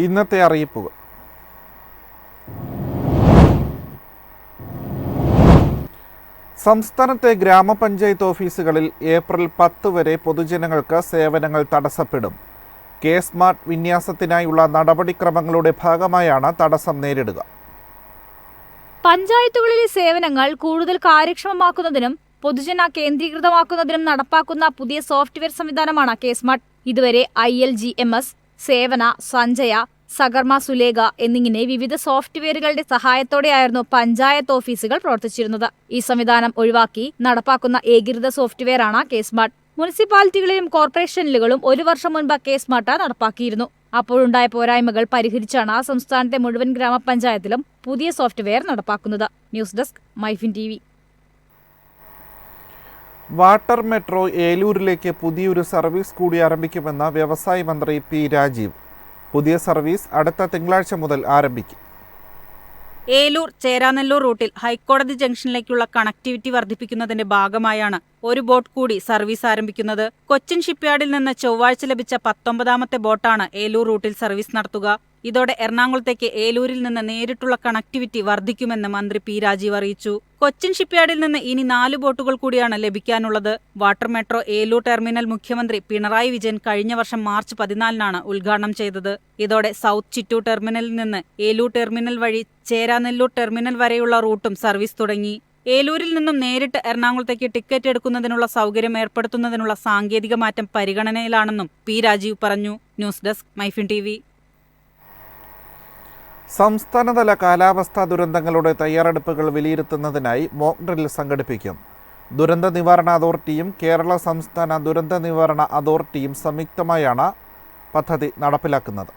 ഇന്നത്തെ അറിയിപ്പുകൾ. സംസ്ഥാനത്തെ ഗ്രാമപഞ്ചായത്ത് ഓഫീസുകളിൽ ഏപ്രിൽ 10 വരെ പൊതുജനങ്ങൾക്ക് സേവനങ്ങൾ തടസ്സപ്പെടും. കെ-സ്മാർട്ട് വിന്യാസത്തിനായുള്ള നടപടിക്രമങ്ങളുടെ ഭാഗമായാണ് തടസ്സം നേരിടുക. പഞ്ചായത്തുകളിലെ സേവനങ്ങൾ കൂടുതൽ കാര്യക്ഷമമാക്കുന്നതിനും പൊതുജന കേന്ദ്രീകൃതമാക്കുന്നതിനും നടപ്പാക്കുന്ന പുതിയ സോഫ്റ്റ്വെയർ സംവിധാനമാണ് കെ-സ്മാർട്ട്. ഇതുവരെ ILGMS, സേവന, സഞ്ജയ, സകർമ്മ സുലേഖ എന്നിങ്ങനെ വിവിധ സോഫ്റ്റ്വെയറുകളുടെ സഹായത്തോടെയായിരുന്നു പഞ്ചായത്ത് ഓഫീസുകൾ പ്രവർത്തിച്ചിരുന്നത്. ഈ സംവിധാനം ഒഴിവാക്കി നടപ്പാക്കുന്ന ഏകീകൃത സോഫ്റ്റ്വെയറാണ് കെ-സ്മാർട്ട്. മുനിസിപ്പാലിറ്റികളിലും കോർപ്പറേഷനുകളും 1 വർഷം മുൻപ് കെ-സ്മാർട്ട് നടപ്പാക്കിയിരുന്നു. അപ്പോഴുണ്ടായ പോരായ്മകൾ പരിഹരിച്ചാണ് സംസ്ഥാനത്തെ മുഴുവൻ ഗ്രാമപഞ്ചായത്തിലും പുതിയ സോഫ്റ്റ്വെയർ നടപ്പാക്കുന്നത്. News desk MyFin TV. Water metro ഏലൂരിലേക്ക് പുതിയൊരു സർവീസ് കൂടി ആരംഭിക്കുമെന്ന് വ്യവസായ മന്ത്രി P. രാജീവ്. പുതിയ സർവീസ് അടുത്ത തിങ്കളാഴ്ച മുതൽ ആരംഭിക്കും. ഏലൂർ ചേരാനെല്ലൂർ റൂട്ടിൽ ഹൈക്കോടതി ജംഗ്ഷനിലേക്കുള്ള കണക്ടിവിറ്റി വർദ്ധിപ്പിക്കുന്നതിന്റെ ഭാഗമായാണ് ഒരു ബോട്ട് കൂടി സർവീസ് ആരംഭിക്കുന്നത്. കൊച്ചിൻ ഷിപ്പ്യാർഡിൽ നിന്ന് ചൊവ്വാഴ്ച ലഭിച്ച 19ാമത്തെ ബോട്ടാണ് ഏലൂർ റൂട്ടിൽ സർവീസ് നടത്തുക. ഇതോടെ എറണാകുളത്തേക്ക് ഏലൂരിൽ നിന്ന് നേരിട്ടുള്ള കണക്ടിവിറ്റി വർദ്ധിക്കുമെന്ന് മന്ത്രി P. രാജീവ് അറിയിച്ചു. കൊച്ചിൻ ഷിപ്പ്യാർഡിൽ നിന്ന് ഇനി 4 ബോട്ടുകൾ കൂടിയാണ് ലഭിക്കാനുള്ളത്. വാട്ടർ മെട്രോ ഏലൂർ ടെർമിനൽ മുഖ്യമന്ത്രി പിണറായി വിജയൻ കഴിഞ്ഞ വർഷം മാർച്ച് 14-നാണ് ഉദ്ഘാടനം ചെയ്തത്. ഇതോടെ സൗത്ത് ചിറ്റൂർ ടെർമിനലിൽ നിന്ന് ഏലൂർ ടെർമിനൽ വഴി ചേരാനെല്ലൂർ ടെർമിനൽ വരെയുള്ള റൂട്ടും സർവീസ് തുടങ്ങി. ഏലൂരിൽ നിന്നും നേരിട്ട് എറണാകുളത്തേക്ക് ടിക്കറ്റ് എടുക്കുന്നതിനുള്ള സൗകര്യം ഏർപ്പെടുത്തുന്നതിനുള്ള സാങ്കേതിക മാറ്റം പരിഗണനയിലാണെന്നും P. രാജീവ് പറഞ്ഞു. News desk MyFin TV. സംസ്ഥാനതല കാലാവസ്ഥാ ദുരന്തങ്ങളുടെ തയ്യാറെടുപ്പുകൾ വിലയിരുത്തുന്നതിനായി മോക്ക് ഡ്രിൽ സംഘടിപ്പിക്കും. ദുരന്ത നിവാരണ അതോറിറ്റിയും കേരള സംസ്ഥാന ദുരന്ത നിവാരണ അതോറിറ്റിയും സംയുക്തമായാണ് പദ്ധതി നടപ്പിലാക്കുന്നത്.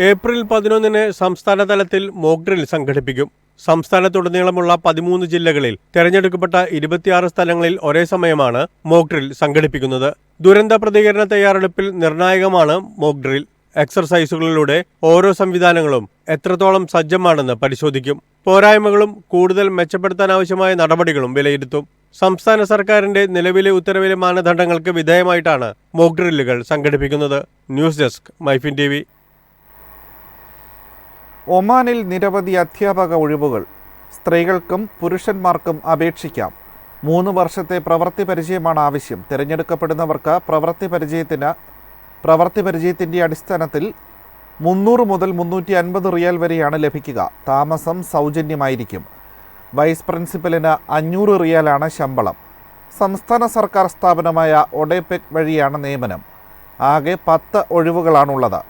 ഏപ്രിൽ 11-ന് സംസ്ഥാന തലത്തിൽ മോക്ക് ഡ്രിൽ സംഘടിപ്പിക്കും. സംസ്ഥാനത്തുടനീളമുള്ള 13 ജില്ലകളിൽ തെരഞ്ഞെടുക്കപ്പെട്ട 26 സ്ഥലങ്ങളിൽ ഒരേ സമയമാണ് മോക്ക് ഡ്രിൽ സംഘടിപ്പിക്കുന്നത്. ദുരന്ത പ്രതികരണ തയ്യാറെടുപ്പിൽ നിർണായകമാണ് മോക്ക് ഡ്രിൽ. എക്സർസൈസുകളിലൂടെ ഓരോ സംവിധാനങ്ങളും എത്രത്തോളം സജ്ജമാണെന്ന് പരിശോധിക്കും. പോരായ്മകളും കൂടുതൽ മെച്ചപ്പെടുത്താനാവശ്യമായ നടപടികളും വിലയിരുത്തും. സംസ്ഥാന സർക്കാരിന്റെ നിലവിലെ ഉത്തരവിലെ മാനദണ്ഡങ്ങൾക്ക് വിധേയമായിട്ടാണ് മോക്ക് ഡ്രില്ലുകൾ സംഘടിപ്പിക്കുന്നത്. News desk MyFin TV. ഒമാനിൽ നിരവധി അധ്യാപക ഒഴിവുകൾ. സ്ത്രീകൾക്കും പുരുഷന്മാർക്കും അപേക്ഷിക്കാം. 3 വർഷത്തെ പ്രവൃത്തി പരിചയമാണ് ആവശ്യം. തിരഞ്ഞെടുക്കപ്പെടുന്നവർക്ക് പ്രവൃത്തി പരിചയത്തിൻ്റെ അടിസ്ഥാനത്തിൽ 300 മുതൽ 350 റിയാൽ വരെയാണ് ലഭിക്കുക. താമസം സൗജന്യമായിരിക്കും. വൈസ് പ്രിൻസിപ്പലിന് 500 റിയാലാണ് ശമ്പളം. സംസ്ഥാന സർക്കാർ സ്ഥാപനമായ ഒഡെപെക് വഴിയാണ് നിയമനം. ആകെ 10 ഒഴിവുകളാണുള്ളത്.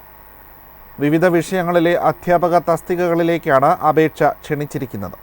വിവിധ വിഷയങ്ങളിലെ അധ്യാപക തസ്തികകളിലേക്കാണ് അപേക്ഷ ക്ഷണിച്ചിരിക്കുന്നത്.